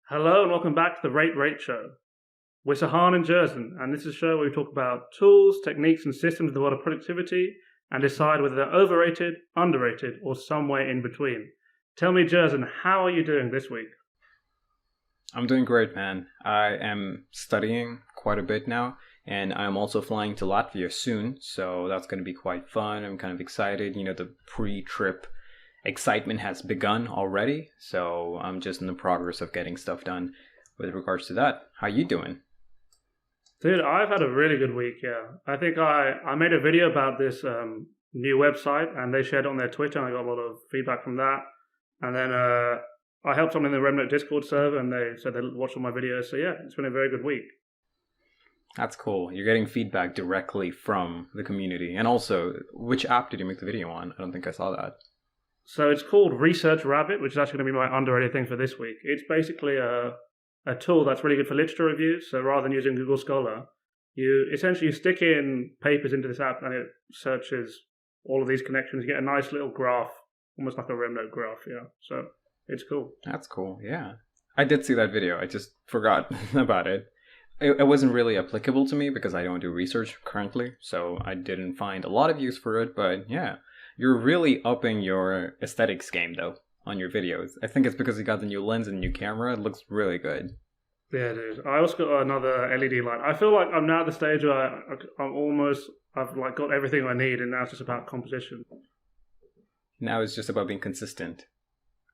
Hello and welcome back to the Rate Show. We're Sahan and Jerzen, and this is a show where we talk about tools, techniques, and systems in the world of productivity and decide whether they're overrated, underrated, or somewhere in between. Tell me, Jerzen, how are you doing this week? I'm doing great, man. I am studying quite a bit now, and I'm also flying to Latvia soon, so that's going to be quite fun. I'm kind of excited. The pre-trip excitement has begun already, so I'm just in the progress of getting stuff done with regards to that. How you doing? Dude, I've had a really good week, yeah. I think I made a video about this new website, and they shared it on their Twitter, and I got a lot of feedback from that. And then I helped someone in the Remnant Discord server, and they said they watched all my videos. So yeah, it's been a very good week. That's cool. You're getting feedback directly from the community. And also, which app did you make the video on? I don't think I saw that. So it's called Research Rabbit, which is actually going to be my underrated thing for this week. It's basically a tool that's really good for literature reviews. So rather than using Google Scholar, you essentially stick in papers into this app and it searches all of these connections. You get a nice little graph, almost like a Remnote graph, yeah. So it's cool. That's cool, yeah. I did see that video. I just forgot about it. It wasn't really applicable to me because I don't do research currently, so I didn't find a lot of use for it, but yeah. You're really upping your aesthetics game, though, on your videos. I think it's because you got the new lens and new camera. It looks really good. Yeah, dude. I also got another LED light. I feel like I'm now at the stage where I've like got everything I need, and now it's just about composition. Now it's just about being consistent.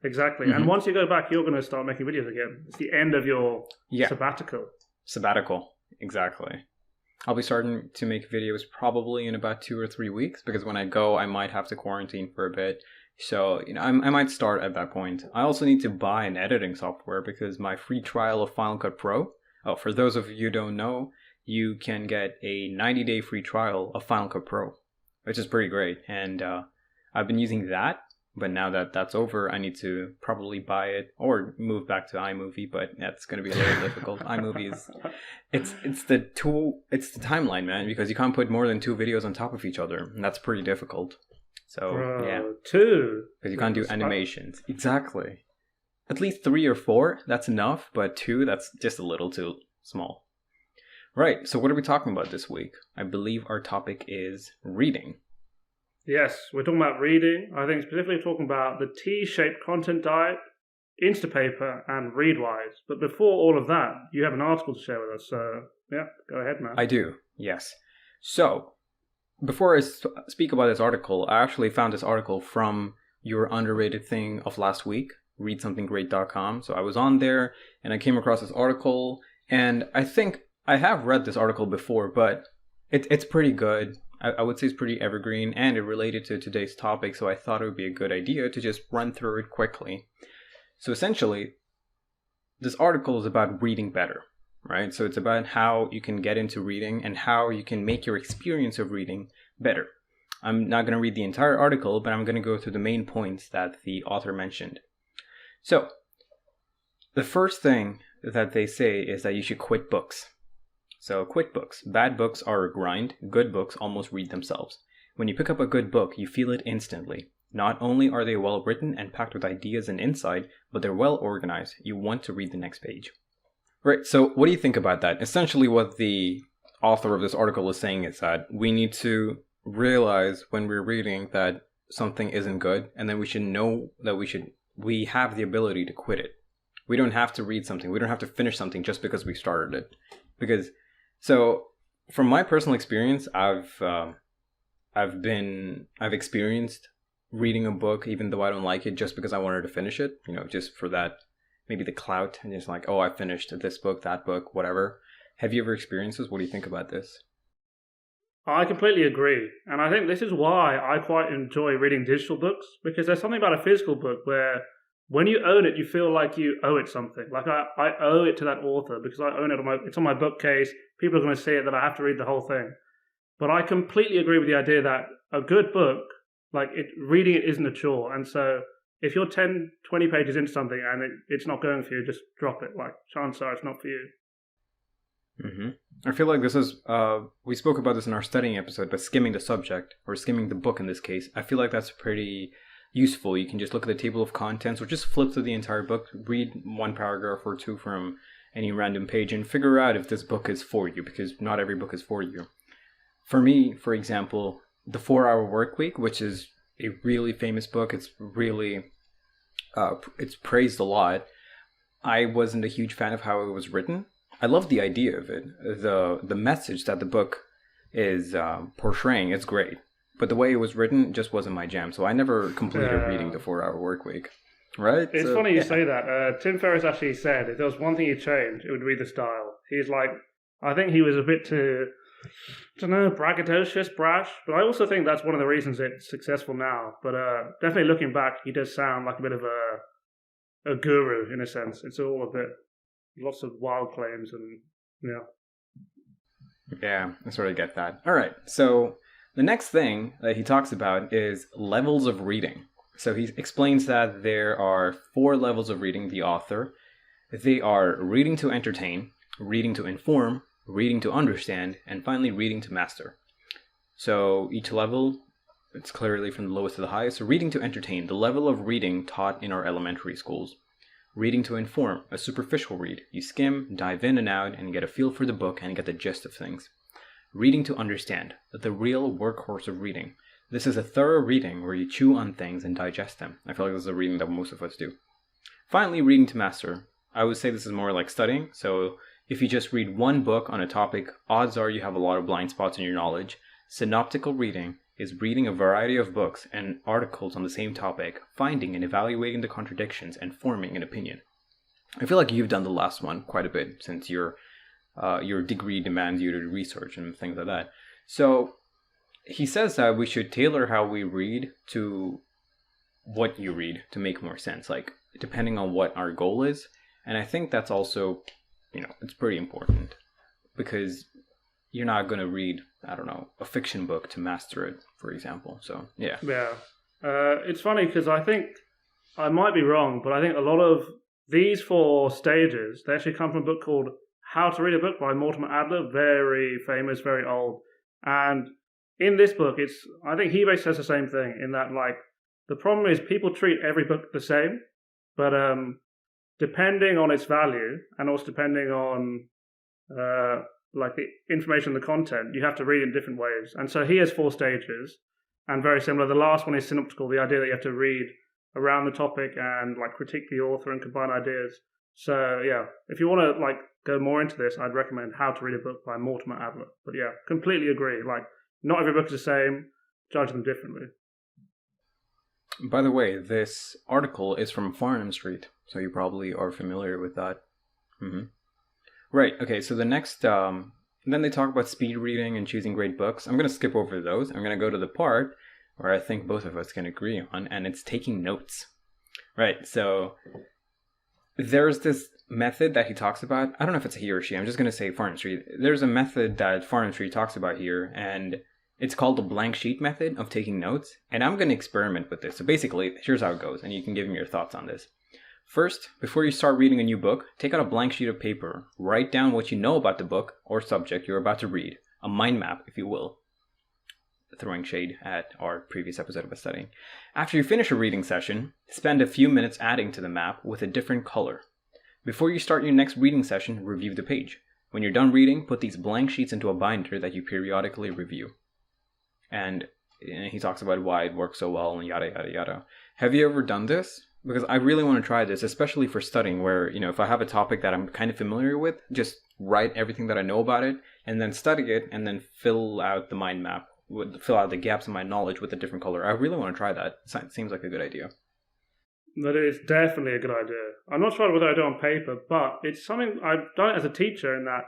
Exactly. Mm-hmm. And once you go back, you're going to start making videos again. It's the end of your sabbatical. Sabbatical, exactly. I'll be starting to make videos probably in about 2 or 3 weeks because when I go, I might have to quarantine for a bit. So, I might start at that point. I also need to buy an editing software because my free trial of Final Cut Pro, for those of you who don't know, you can get a 90-day free trial of Final Cut Pro, which is pretty great. And I've been using that. But now that that's over, I need to probably buy it or move back to iMovie, but that's going to be a little difficult. iMovie is, it's the timeline, man, because you can't put more than 2 videos on top of each other, and that's pretty difficult. So, yeah. 2? Because you can't do animations. Exactly. At least 3 or 4, that's enough, but 2, that's just a little too small. Right, so what are we talking about this week? I believe our topic is reading. Yes, we're talking about reading. I think specifically talking about the T-shaped content diet, Instapaper, and Readwise. But before all of that, you have an article to share with us. So, yeah, go ahead, man. I do, yes. So, before I speak about this article, I actually found this article from your underrated thing of last week, readsomething.great.com. So I was on there, and I came across this article, and I think I have read this article before, but it's pretty good. I would say it's pretty evergreen and it related to today's topic, so I thought it would be a good idea to just run through it quickly. So essentially, this article is about reading better, right? So it's about how you can get into reading and how you can make your experience of reading better. I'm not going to read the entire article, but I'm going to go through the main points that the author mentioned. So, the first thing that they say is that you should quit books. So quit books. Bad books are a grind. Good books almost read themselves. When you pick up a good book, you feel it instantly. Not only are they well written and packed with ideas and insight, but they're well organized. You want to read the next page. Right, so what do you think about that? Essentially what the author of this article is saying is that we need to realize when we're reading that something isn't good, and then we should know that we have the ability to quit it. We don't have to read something. We don't have to finish something just because we started it. So, from my personal experience, I've experienced reading a book even though I don't like it just because I wanted to finish it, just for that, maybe the clout, and just like, oh, I finished this book, that book, whatever. Have you ever experienced this? What do you think about this? I completely agree. And I think this is why I quite enjoy reading digital books, because there's something about a physical book where when you own it, you feel like you owe it something. Like I owe it to that author because I own it. It's on my bookcase. People are going to see it, that I have to read the whole thing. But I completely agree with the idea that a good book, reading it isn't a chore. And so if you're 10, 20 pages into something and it's not going for you, just drop it. Like, chances are it's not for you. Mm-hmm. I feel like this is, we spoke about this in our studying episode, but skimming the subject, or skimming the book in this case, I feel like that's a pretty useful. You can just look at the table of contents or just flip through the entire book, read one paragraph or two from any random page and figure out if this book is for you, because not every book is for you. For me, for example, The 4-Hour Workweek, which is a really famous book, it's really, it's praised a lot. I wasn't a huge fan of how it was written. I love the idea of it. The message that the book is portraying is great. But the way it was written just wasn't my jam. So I never completed reading The 4-Hour Workweek. Right? It's funny you say that. Tim Ferriss actually said if there was one thing he'd change, it would be the style. He's like, I think he was a bit too, I don't know, braggadocious, brash. But I also think that's one of the reasons it's successful now. But definitely looking back, he does sound like a bit of a guru in a sense. It's all a bit, lots of wild claims and, Yeah, I sort of get that. All right, so the next thing that he talks about is levels of reading. So he explains that there are 4 levels of reading, the author. They are reading to entertain, reading to inform, reading to understand, and finally reading to master. So each level, it's clearly from the lowest to the highest. So reading to entertain, the level of reading taught in our elementary schools. Reading to inform, a superficial read. You skim, dive in and out, and get a feel for the book and get the gist of things. Reading to understand, the real workhorse of reading. This is a thorough reading where you chew on things and digest them. I feel like this is a reading that most of us do. Finally, reading to master. I would say this is more like studying. So if you just read one book on a topic, odds are you have a lot of blind spots in your knowledge. Synoptical reading is reading a variety of books and articles on the same topic, finding and evaluating the contradictions and forming an opinion. I feel like you've done the last one quite a bit since your degree demands you to research and things like that. So he says that we should tailor how we read to what you read to make more sense, like depending on what our goal is. And I think that's also, it's pretty important because you're not going to read, I don't know, a fiction book to master it, for example. So, yeah. Yeah. It's funny because I think, I might be wrong, but I think a lot of these 4 stages, they actually come from a book called How to Read a Book by Mortimer Adler, very famous, very old. And in this book, I think he basically says the same thing in that, like, the problem is people treat every book the same, but depending on its value and also depending on like the information, the content, you have to read in different ways. And so he has 4 stages, and very similar. The last one is synoptical, the idea that you have to read around the topic and like critique the author and combine ideas. So yeah, if you want to like go more into this, I'd recommend How to Read a Book by Mortimer Adler. But yeah, completely agree. Like, not every book is the same. Judge them differently. By the way, this article is from Farnham Street, so you probably are familiar with that. Mm-hmm. Right, okay, so the next, then they talk about speed reading and choosing great books. I'm going to skip over those. I'm going to go to the part where I think both of us can agree on, and it's taking notes. Right, so there's this method that he talks about. I don't know if it's he or she. I'm just going to say Farnham Street. There's a method that Farnham Street talks about here, and it's called the blank sheet method of taking notes. And I'm going to experiment with this. So basically, here's how it goes, and you can give me your thoughts on this. First, before you start reading a new book, take out a blank sheet of paper. Write down what you know about the book or subject you're about to read. A mind map, if you will. Throwing shade at our previous episode of studying. After you finish a reading session, spend a few minutes adding to the map with a different color. Before you start your next reading session, review the page. When you're done reading, put these blank sheets into a binder that you periodically review. And he talks about why it works so well and yada, yada, yada. Have you ever done this? Because I really want to try this, especially for studying where, if I have a topic that I'm kind of familiar with, just write everything that I know about it and then study it and then fill out the mind map, fill out the gaps in my knowledge with a different color. I really want to try that. It seems like a good idea. That is definitely a good idea. I'm not sure whether I do it on paper, but it's something I've done as a teacher in that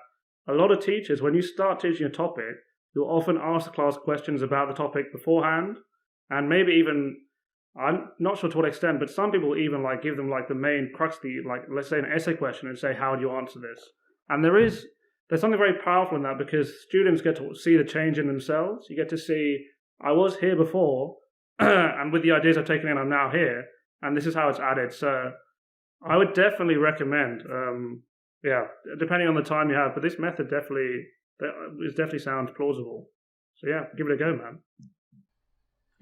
a lot of teachers, when you start teaching a topic, you'll often ask the class questions about the topic beforehand, and maybe even, I'm not sure to what extent, but some people even like give them like the main crux, like let's say an essay question and say, how do you answer this? And there's something very powerful in that because students get to see the change in themselves. You get to see, I was here before, and with the ideas I've taken in, I'm now here, and this is how it's added. So I would definitely recommend, depending on the time you have, but this method definitely sounds plausible. So yeah, give it a go, man.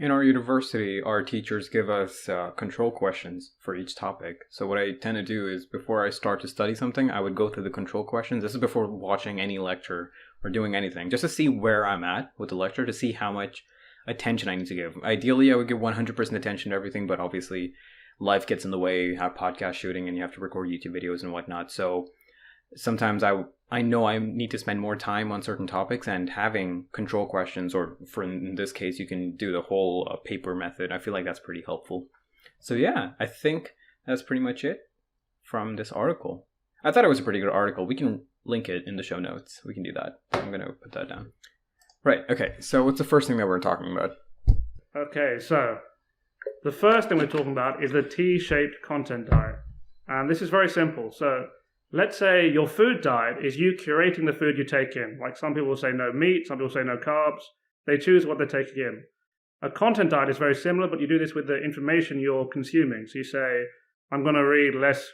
In our university, our teachers give us control questions for each topic. So what I tend to do is before I start to study something, I would go through the control questions. This is before watching any lecture or doing anything, just to see where I'm at with the lecture, to see how much attention I need to give. Ideally, I would give 100% attention to everything, but obviously life gets in the way. You have podcast shooting and you have to record YouTube videos and whatnot. So sometimes I know I need to spend more time on certain topics, and having control questions, or for in this case, you can do the whole paper method. I feel like that's pretty helpful. So yeah, I think that's pretty much it from this article. I thought it was a pretty good article. We can link it in the show notes. We can do that. I'm going to put that down. Right. Okay. So what's the first thing that we're talking about? Okay. So the first thing we're talking about is the T-shaped content diet. And this is very simple. So let's say your food diet is you curating the food you take in. Like some people will say no meat, some people say no carbs. They choose what they're taking in. A content diet is very similar, but you do this with the information you're consuming. So you say, I'm going to read less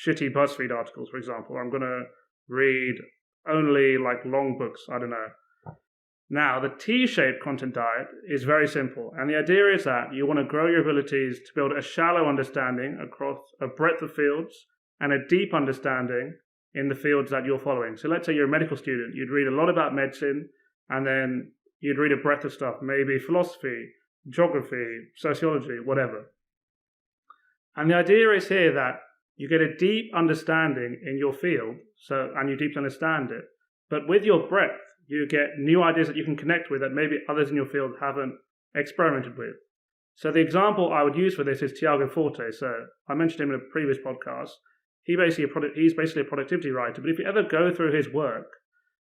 shitty BuzzFeed articles, for example. I'm going to read only like long books. I don't know. Now, the T-shaped content diet is very simple. And the idea is that you want to grow your abilities to build a shallow understanding across a breadth of fields and a deep understanding in the fields that you're following. So let's say you're a medical student. You'd read a lot about medicine, and then you'd read a breadth of stuff, maybe philosophy, geography, sociology, whatever. And the idea is here that you get a deep understanding in your field, and you deeply understand it. But with your breadth, you get new ideas that you can connect with that maybe others in your field haven't experimented with. So the example I would use for this is Tiago Forte. So I mentioned him in a previous podcast. He's basically a productivity writer. But if you ever go through his work,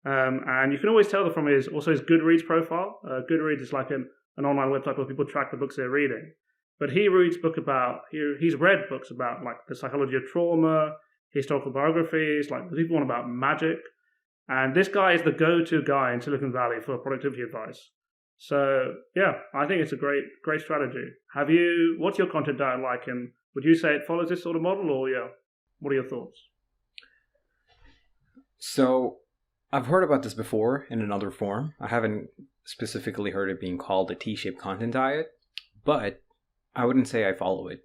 and you can always tell from his Goodreads profile. Goodreads is like an online website where people track the books they're reading. But he's read books about like the psychology of trauma, historical biographies, like there's even one about magic. And this guy is the go-to guy in Silicon Valley for productivity advice. So yeah, I think it's a great strategy. What's your content diet like, and would you say it follows this sort of model, or yeah, what are your thoughts? So I've heard about this before in another form. I haven't specifically heard it being called a T-shaped content diet, but I wouldn't say I follow it.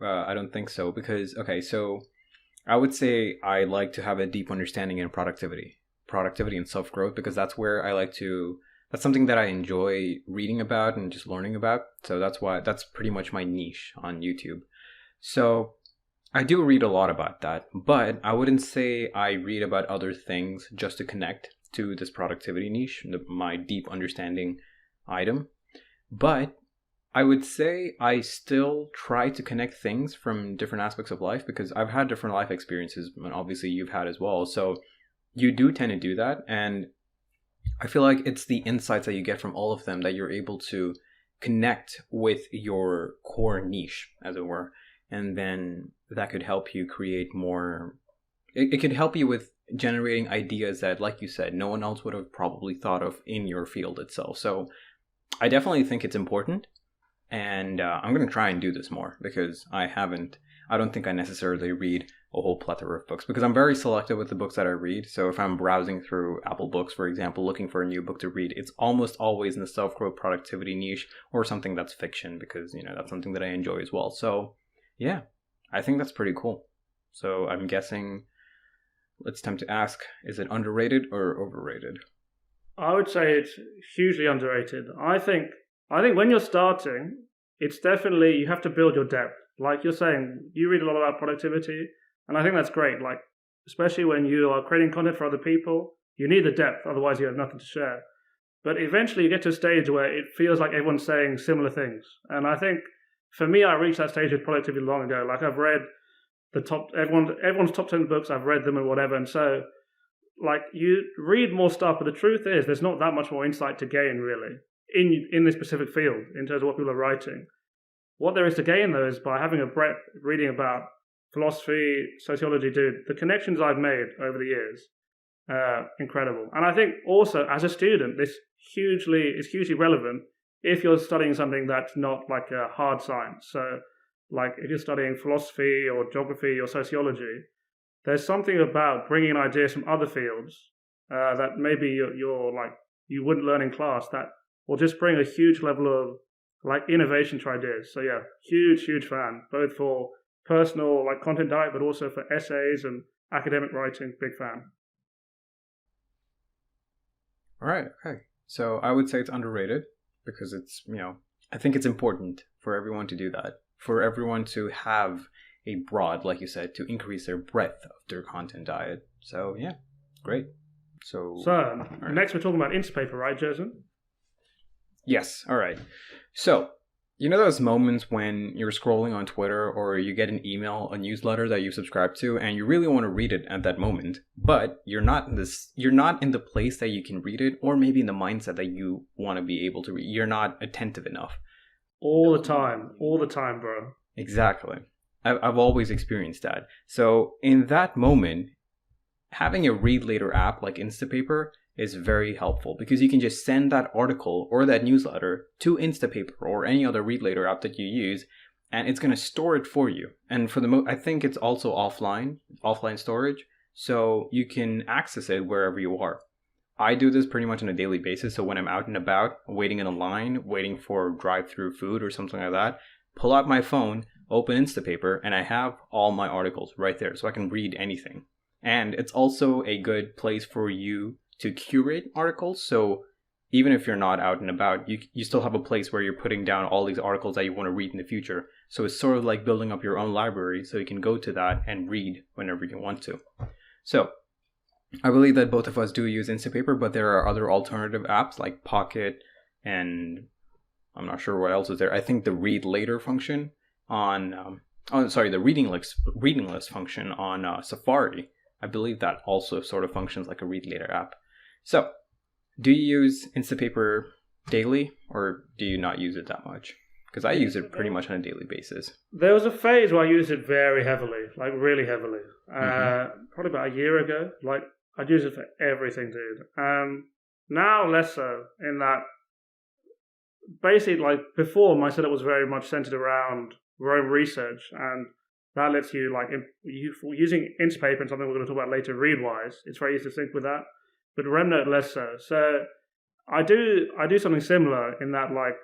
I don't think so, because so I would say I like to have a deep understanding in productivity and self-growth, because that's something that I enjoy reading about and just learning about. So that's pretty much my niche on YouTube. So I do read a lot about that, but I wouldn't say I read about other things just to connect to this productivity niche, my deep understanding item. But I would say I still try to connect things from different aspects of life, because I've had different life experiences, and obviously you've had as well. So you do tend to do that, and I feel like it's the insights that you get from all of them that you're able to connect with your core niche, as it were. And then that could help you create more. It could help you with generating ideas that, like you said, no one else would have probably thought of in your field itself. So I definitely think it's important. And I'm going to try and do this more, because I don't think I necessarily read a whole plethora of books, because I'm very selective with the books that I read. So if I'm browsing through Apple Books, for example, looking for a new book to read, it's almost always in the self-growth productivity niche or something that's fiction, because, that's something that I enjoy as well. So yeah, I think that's pretty cool. So I'm guessing it's time to ask, is it underrated or overrated? I would say it's hugely underrated. I think when you're starting, it's definitely, you have to build your depth. Like you're saying, you read a lot about productivity, and I think that's great. Like, especially when you are creating content for other people, you need the depth, otherwise you have nothing to share. But eventually you get to a stage where it feels like everyone's saying similar things. And I think, for me, I reached that stage with productivity long ago. Like, I've read everyone's top 10 books, I've read them and whatever, and so, like, you read more stuff, but the truth is there's not that much more insight to gain, really, in this specific field, in terms of what people are writing. What there is to gain, though, is by having a breadth, reading about philosophy, sociology, the connections I've made over the years, incredible. And I think also, as a student, this is hugely relevant if you're studying something that's not like a hard science. So, like, if you're studying philosophy or geography or sociology, there's something about bringing in ideas from other fields that maybe you wouldn't learn in class, that will just bring a huge level of like innovation to ideas. So yeah, huge fan, both for personal like content diet, but also for essays and academic writing. Big fan. All right. Okay. So I would say it's underrated because it's, I think it's important for everyone to do that, for everyone to have a broad, like you said, to increase their breadth of their content diet. So yeah, great. So right. Next we're talking about Instapaper, right, Jerzen? Yes. All right. So, those moments when you're scrolling on Twitter or you get an email, a newsletter that you subscribe to, and you really want to read it at that moment, but you're not in the place that you can read it, or maybe in the mindset that you want to be able to read. You're not attentive enough. All the time, bro. Exactly. I've always experienced that. So in that moment, having a read later app like Instapaper is very helpful because you can just send that article or that newsletter to Instapaper or any other read later app that you use, and it's going to store it for you. And for I think it's also offline storage, so you can access it wherever you are. I do this pretty much on a daily basis. So when I'm out and about, waiting in a line, waiting for drive-through food or something like that, pull out my phone, open Instapaper, and I have all my articles right there, so I can read anything. And it's also a good place for you to curate articles. So even if you're not out and about, you still have a place where you're putting down all these articles that you want to read in the future. So it's sort of like building up your own library, so you can go to that and read whenever you want to. So I believe that both of us do use Instapaper, but there are other alternative apps like Pocket, and I'm not sure what else is there. I think the read later function on, the reading list function on Safari. I believe that also sort of functions like a read later app. So, do you use Instapaper daily, or do you not use it that much? Because I use it pretty much on a daily basis. There was a phase where I used it very heavily, like really heavily. Probably about a year ago. Like, I'd use it for everything, dude. Now, less so, in that, basically, like, before, my setup was very much centered around Rome research, and that lets you, like, using Instapaper and something we're going to talk about later, Readwise, it's very easy to sync with that. But RemNote less so. So I do something similar in that, like,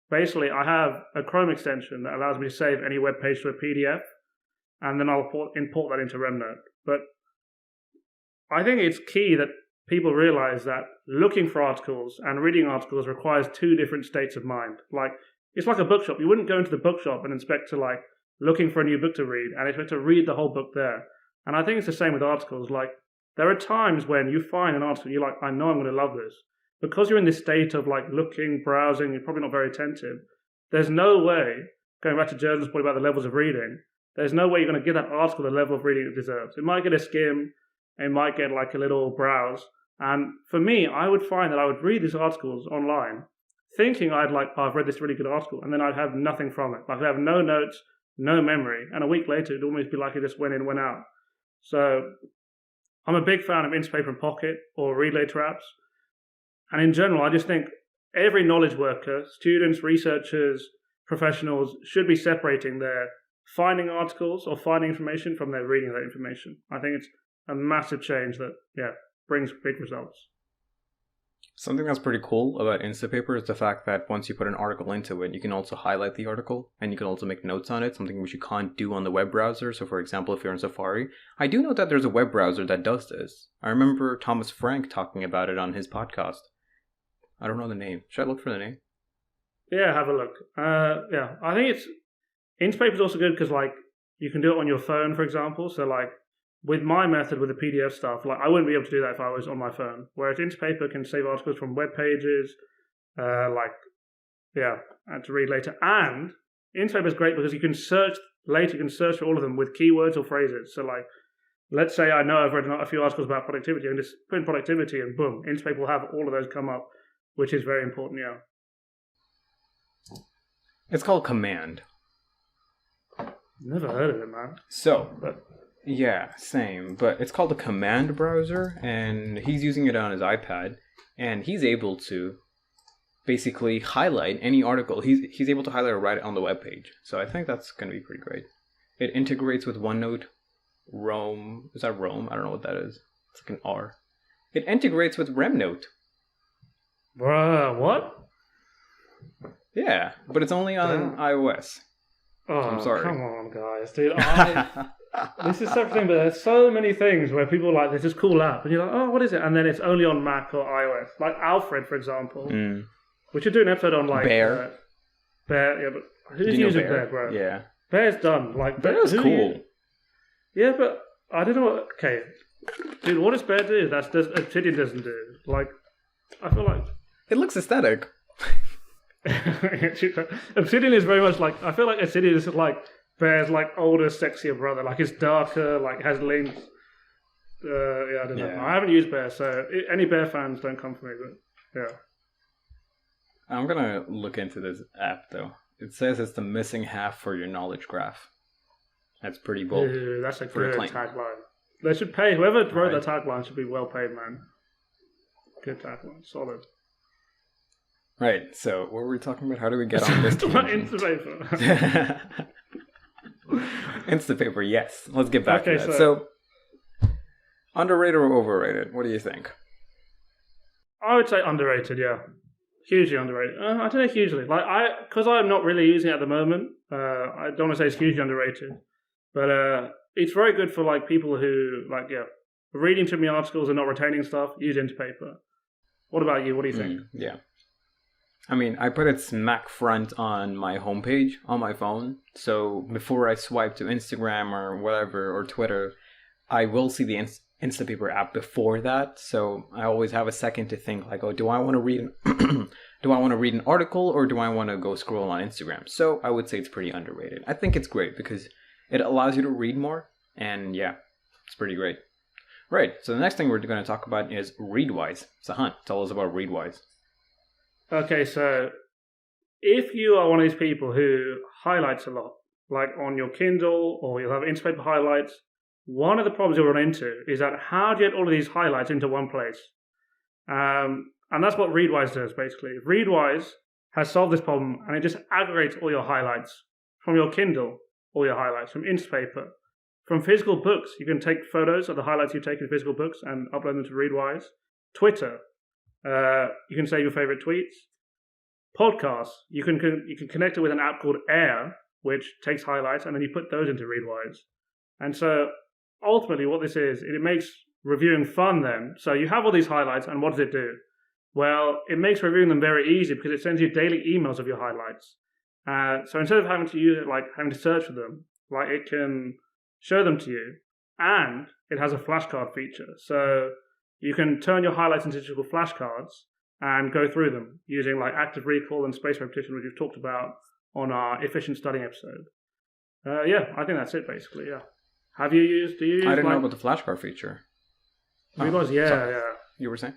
basically I have a Chrome extension that allows me to save any web page to a PDF, and then I'll import that into RemNote. But I think it's key that people realize that looking for articles and reading articles requires two different states of mind. Like, it's like a bookshop. You wouldn't go into the bookshop and expect to, like, looking for a new book to read and expect to read the whole book there. And I think it's the same with articles. Like, there are times when you find an article, you're like, I know I'm going to love this. Because you're in this state of, like, looking, browsing, you're probably not very attentive. There's no way, going back to Jerzen's point about the levels of reading, there's no way you're going to give that article the level of reading it deserves. It might get a skim, it might get, like, a little browse. And for me, I would find that I would read these articles online, thinking I've read this really good article, and then I'd have nothing from it. Like, I'd have no notes, no memory, and a week later, it'd almost be like it just went in, went out. So I'm a big fan of Instapaper and Pocket or read later apps. And in general, I just think every knowledge worker, students, researchers, professionals, should be separating their finding articles or finding information from their reading of that information. I think it's a massive change that, brings big results. Something that's pretty cool about Instapaper is the fact that once you put an article into it, you can also highlight the article and you can also make notes on it, something which you can't do on the web browser. So for example, if you're in Safari, I do know that there's a web browser that does this. I remember Thomas Frank talking about it on his podcast. I don't know the name. Should I look for the name? Yeah, have a look. I think Instapaper is also good because, like, you can do it on your phone, for example. So, like, with my method with the PDF stuff, like, I wouldn't be able to do that if I was on my phone. Whereas Instapaper can save articles from web pages, and to read later. And Instapaper is great because you can search later. You can search for all of them with keywords or phrases. So, like, let's say I know I've read a few articles about productivity, and just put in productivity, and boom, Instapaper will have all of those come up, which is very important. Yeah. It's called Command. Never heard of it, man. Yeah, same. But it's called the Command browser, and he's using it on his iPad, and he's able to basically highlight any article. He's able to highlight it right on the web page. So I think that's going to be pretty great. It integrates with OneNote, Rome. Is that Rome? I don't know what that is. It's like an R. It integrates with RemNote. Bruh, what? Yeah, but it's only on iOS. Oh, I'm sorry. come on, guys, dude. This is something, but there's so many things where people like there's this cool app, and you're like, oh, what is it? And then it's only on Mac or iOS. Like Alfred, for example, we should do an episode on like Bear. Bear, yeah, but who's Do you know using Bear? Bear, bro? Yeah. Bear's done. Like Bear's cool. Yeah, but I don't know what. Okay, dude, what does Bear do? That's Obsidian doesn't do. Like, I feel like It looks aesthetic. Obsidian is very much like I feel like Obsidian is like Bear's like older, sexier brother. Like it's darker, like has links. Yeah, I don't know. Yeah. I haven't used Bear, so any Bear fans don't come for me. But yeah, I'm gonna look into this app though. It says it's the missing half for your knowledge graph. That's pretty bold. Ooh, that's a for a good claim. tagline. They should pay whoever wrote Right. that tagline should be well paid, man. Good tagline, solid. Right. So what were we talking about? How do we get on this? Instapaper. Instapaper. Yes. Let's get back Okay, to that. so- So, underrated or overrated? What do you think? I would say underrated, yeah. Hugely underrated. I don't know, hugely. Like because I'm not really using it at the moment. I don't want to say it's hugely underrated, but it's very good for like people who like reading too many articles and not retaining stuff. Use Interpaper. What about you? What do you think? Yeah. I mean, I put it smack front on my homepage on my phone. So before I swipe to Instagram or whatever or Twitter, I will see the Instapaper app before that. So I always have a second to think like, oh, do I want to read do I want to read an article or do I want to go scroll on Instagram? So I would say it's pretty underrated. I think it's great because it allows you to read more. And yeah, it's pretty great. Right. So the next thing we're going to talk about is Readwise. Sahan, tell us about Readwise. Okay, so if you are one of these people who highlights a lot, like on your Kindle or you'll have Instapaper highlights, one of the problems you'll run into is that how do you get all of these highlights into one place? And that's what Readwise does, basically. Readwise has solved this problem, and it just aggregates all your highlights from your Kindle, all your highlights, from Instapaper. From physical books, you can take photos of the highlights you've taken in physical books and upload them to Readwise. Twitter, you can save your favorite tweets. Podcasts, you can connect it with an app called Air, which takes highlights, and then you put those into Readwise. And so ultimately what this is, it makes reviewing fun then. So you have all these highlights, and what does it do? Well, it makes reviewing them very easy because it sends you daily emails of your highlights. So instead of having to use it, like having to search for them, like it can show them to you, and it has a flashcard feature. So you can turn your highlights into digital flashcards and go through them using like active recall and spaced repetition, which we've talked about on our efficient studying episode. Yeah, I think that's it basically. Yeah. Do you use? I didn't know about the flashcard feature. Readwise, yeah, sorry. yeah. You were saying?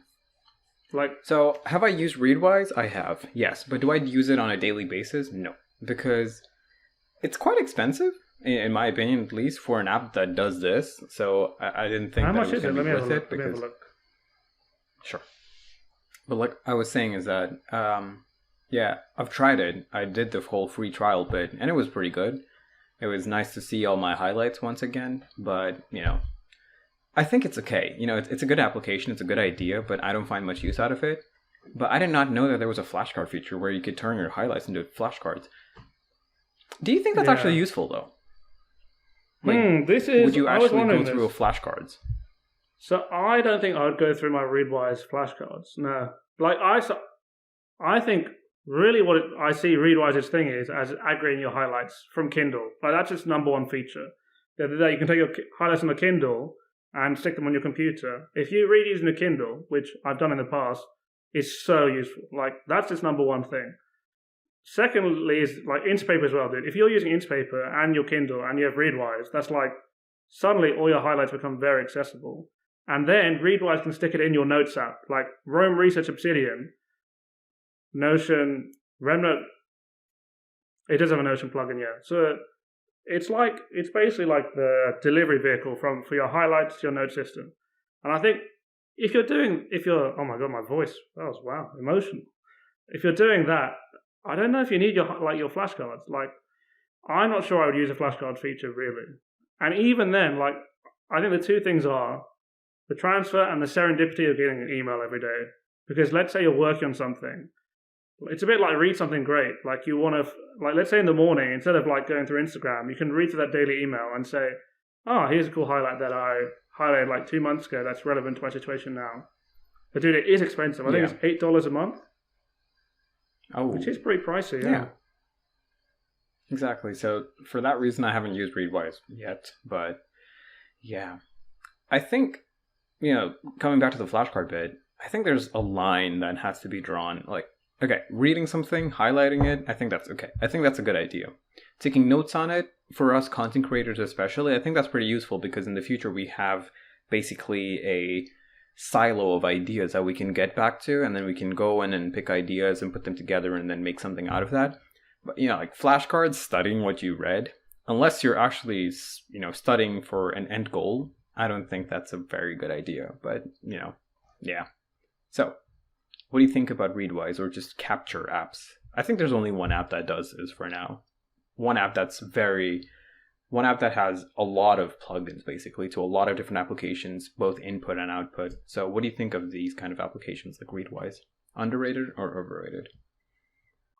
Like, So, have I used Readwise? I have, yes. But do I use it on a daily basis? No. Because it's quite expensive, in my opinion at least, for an app that does this. So, I didn't think how that much it was is it? going to Let be me have worth a look. it. Let me have Because a look. Sure. But like I was saying is that, yeah, I've tried it. I did the whole free trial bit, and it was pretty good. It was nice to see all my highlights once again, but, I think it's okay. It's a good application, it's a good idea, but I don't find much use out of it. But I did not know that there was a flashcard feature where you could turn your highlights into flashcards. Do you think that's actually useful, though? Like, this is. would you I was actually go wondering through this. flashcards? So I don't think I would go through my Readwise flashcards. No, like I think really what I see Readwise's thing is as aggregating your highlights from Kindle. Like that's its number one feature. That you can take your highlights on the Kindle and stick them on your computer. If you read using a Kindle, which I've done in the past, it's so useful. Like that's its number one thing. Secondly is like Instapaper as well, dude. If you're using Instapaper and your Kindle and you have Readwise, that's like suddenly all your highlights become very accessible. And then Readwise can stick it in your Notes app, like Rome Research Obsidian, Notion, Remnote. It does have a Notion plugin, yeah. So it's basically like the delivery vehicle for your highlights to your note system. And I think if you're oh my god, my voice, that was wow, emotional. If you're doing that, I don't know if you need your flashcards. Like, I'm not sure I would use a flashcard feature really. And even then, like, I think the two things are the transfer and the serendipity of getting an email every day. Because let's say you're working on something It's a bit like read something great. Like you want to, like let's say in the morning, instead of like going through Instagram, you can read through that daily email and say, oh, here's a cool highlight that I highlighted like 2 months ago that's relevant to my situation now. But dude, it is expensive. I think it's $8 a month. Oh, which is pretty pricey. Yeah. Exactly. So for that reason, I haven't used Readwise yet. But yeah, I think, coming back to the flashcard bit, I think there's a line that has to be drawn. Like, okay, reading something, highlighting it, I think that's okay. I think that's a good idea. Taking notes on it, for us content creators especially, I think that's pretty useful because in the future we have basically a silo of ideas that we can get back to, and then we can go in and pick ideas and put them together and then make something out of that. But, like flashcards, studying what you read, unless you're actually, studying for an end goal, I don't think that's a very good idea. But, yeah. So, what do you think about Readwise or just capture apps? I think there's only one app that does this for now. One app that has a lot of plugins basically to a lot of different applications, both input and output. So what do you think of these kind of applications like Readwise? Underrated or overrated?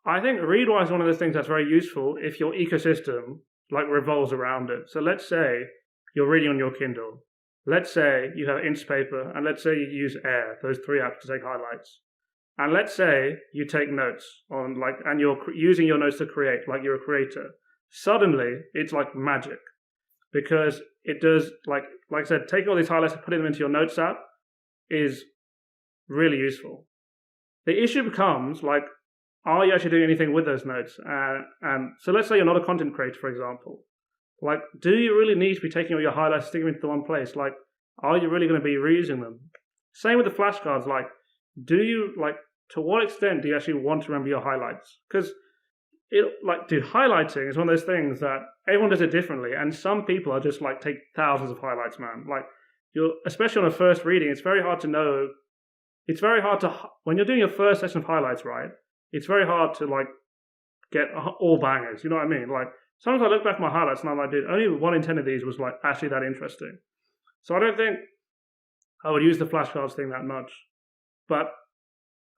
I think Readwise is one of those things that's very useful if your ecosystem like revolves around it. So let's say you're reading on your Kindle. Let's say you have Instapaper, and let's say you use Air, those 3 apps to take highlights. And let's say you take notes on and you're using your notes to create, like you're a creator. Suddenly, it's like magic because it does, like I said, taking all these highlights and putting them into your notes app is really useful. The issue becomes are you actually doing anything with those notes? And so let's say you're not a content creator, for example. Do you really need to be taking all your highlights, sticking them into one place? Are you really going to be reusing them? Same with the flashcards. Do you, to what extent do you actually want to remember your highlights? Because highlighting is one of those things that everyone does it differently, and some people are just take thousands of highlights, man. Especially on a first reading, it's very hard to know. It's very hard to, when you're doing your first session of highlights, right? It's very hard to get all bangers. You know what I mean? Sometimes I look back at my highlights and I'm like, dude, only 1 in 10 of these was actually that interesting. So I don't think I would use the flashcards thing that much. But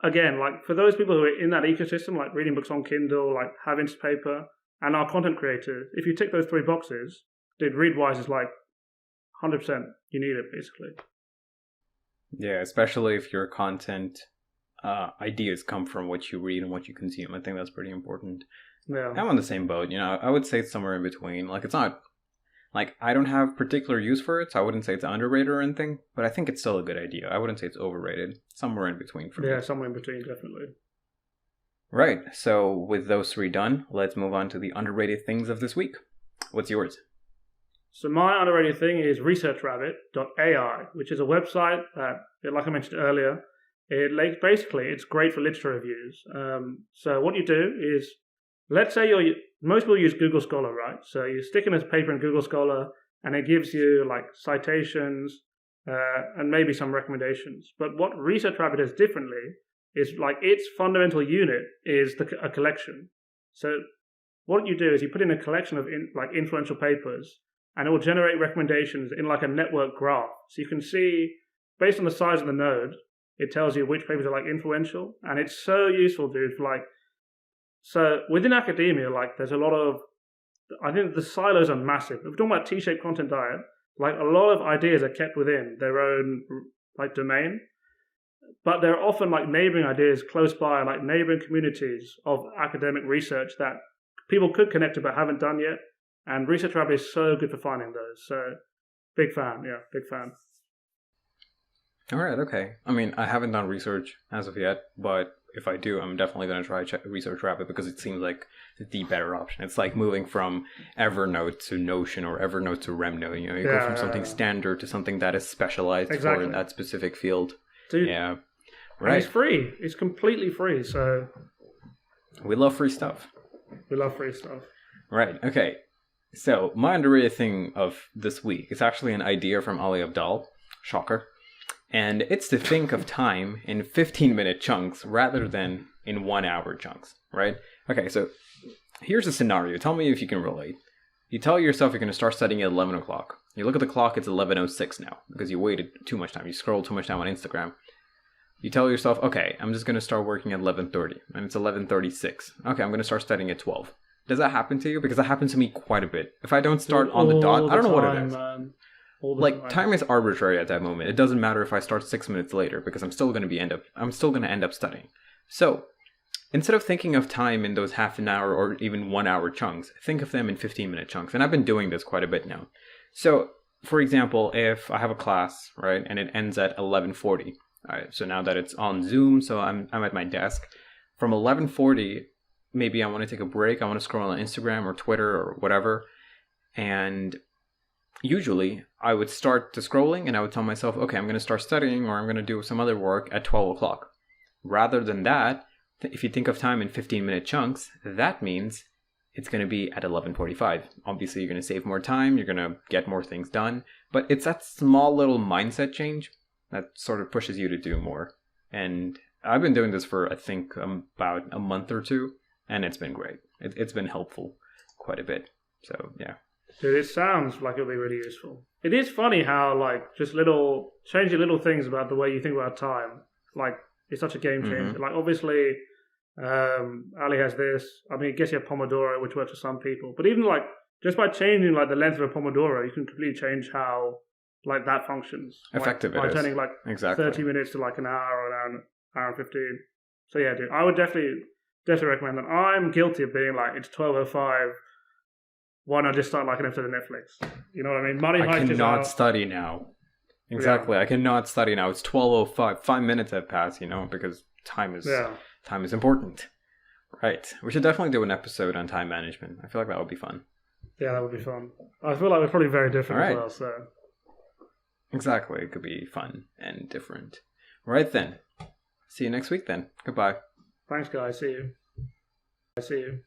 again, for those people who are in that ecosystem, reading books on Kindle, have Instapaper, and are content creators, if you tick those 3 boxes, dude, Readwise is 100%. You need it, basically. Yeah, especially if your content ideas come from what you read and what you consume. I think that's pretty important. Yeah. I'm on the same boat. I would say it's somewhere in between. It's not, I don't have particular use for it, so I wouldn't say it's underrated or anything, but I think it's still a good idea. I wouldn't say it's overrated. Somewhere in between for me. Yeah, somewhere in between, definitely. Right. So with those 3 done, let's move on to the underrated things of this week. What's yours? So my underrated thing is researchrabbit.ai, which is a website that, like I mentioned earlier, it's great for literature reviews. So what you do is, let's say most people use Google Scholar, right? So you stick in a paper in Google Scholar, and it gives you citations and maybe some recommendations. But what Research Rabbit does differently is its fundamental unit is a collection. So what you do is you put in a collection of influential papers, and it will generate recommendations in a network graph. So you can see, based on the size of the node, it tells you which papers are influential, and it's so useful, dude. So within academia, there's a lot of, I think the silos are massive. If we're talking about T-shaped content diet, a lot of ideas are kept within their own domain, but there are often neighboring ideas close by, neighboring communities of academic research that people could connect to but haven't done yet. And Research Rabbit is so good for finding those. So big fan, big fan. All right, okay. I mean, I haven't done research as of yet, but if I do, I'm definitely going to try Research Rabbit because it seems like the better option. It's like moving from Evernote to Notion or Evernote to Remnote. You go from something standard to something that is specialized for that specific field. Dude, yeah, right. And it's free. It's completely free. So we love free stuff. Right. Okay. So my underrated thing of this week is actually an idea from Ali Abdaal. Shocker. And it's to think of time in 15-minute chunks rather than in 1-hour chunks, right? Okay, so here's a scenario. Tell me if you can relate. You tell yourself you're going to start studying at 11 o'clock. You look at the clock, it's 11:06 now because you waited too much time. You scrolled too much time on Instagram. You tell yourself, okay, I'm just going to start working at 11:30, and it's 11:36. Okay, I'm going to start studying at 12. Does that happen to you? Because that happens to me quite a bit. If I don't start on the dot, I don't know what it is. Man. Like, time is arbitrary at that moment. It doesn't matter if I start 6 minutes later, because I'm still going to end up studying. So, instead of thinking of time in those half an hour or even 1 hour chunks, think of them in 15-minute chunks. And I've been doing this quite a bit now. So, for example, if I have a class, right, and it ends at 11:40. All right, so now that it's on Zoom, so I'm at my desk. From 11:40, maybe I want to take a break. I want to scroll on Instagram or Twitter or whatever. And usually I would start the scrolling and I would tell myself, okay, I'm going to start studying or I'm going to do some other work at 12 o'clock. Rather than that, if you think of time in 15-minute chunks, that means it's going to be at 11:45. Obviously, you're going to save more time. You're going to get more things done. But it's that small little mindset change that sort of pushes you to do more. And I've been doing this for, I think, about a month or two. And it's been great. It's been helpful quite a bit. So, yeah. Dude, it sounds like it'll be really useful. It is funny how, like, just changing little things about the way you think about time, like, it's such a game changer. Mm-hmm. Like, obviously, Ali has this. I mean, I guess you have Pomodoro, which works for some people. But even, like, just by changing, like, the length of a Pomodoro, you can completely change how, like, that functions. Effective like, it is. By turning, like, exactly. 30 minutes to, like, an hour or an hour and 15. So, yeah, dude, I would definitely recommend that. I'm guilty of being like, it's 12:05. Why not just start like an episode of Netflix? You know what I mean? Money I cannot study now. Exactly. Yeah. I cannot study now. It's 12:05. 5 minutes have passed, because time is important. Right. We should definitely do an episode on time management. I feel like that would be fun. Yeah, that would be fun. I feel like we're probably very different as well. So. Exactly. It could be fun and different. Right then. See you next week then. Goodbye. Thanks, guys. See you.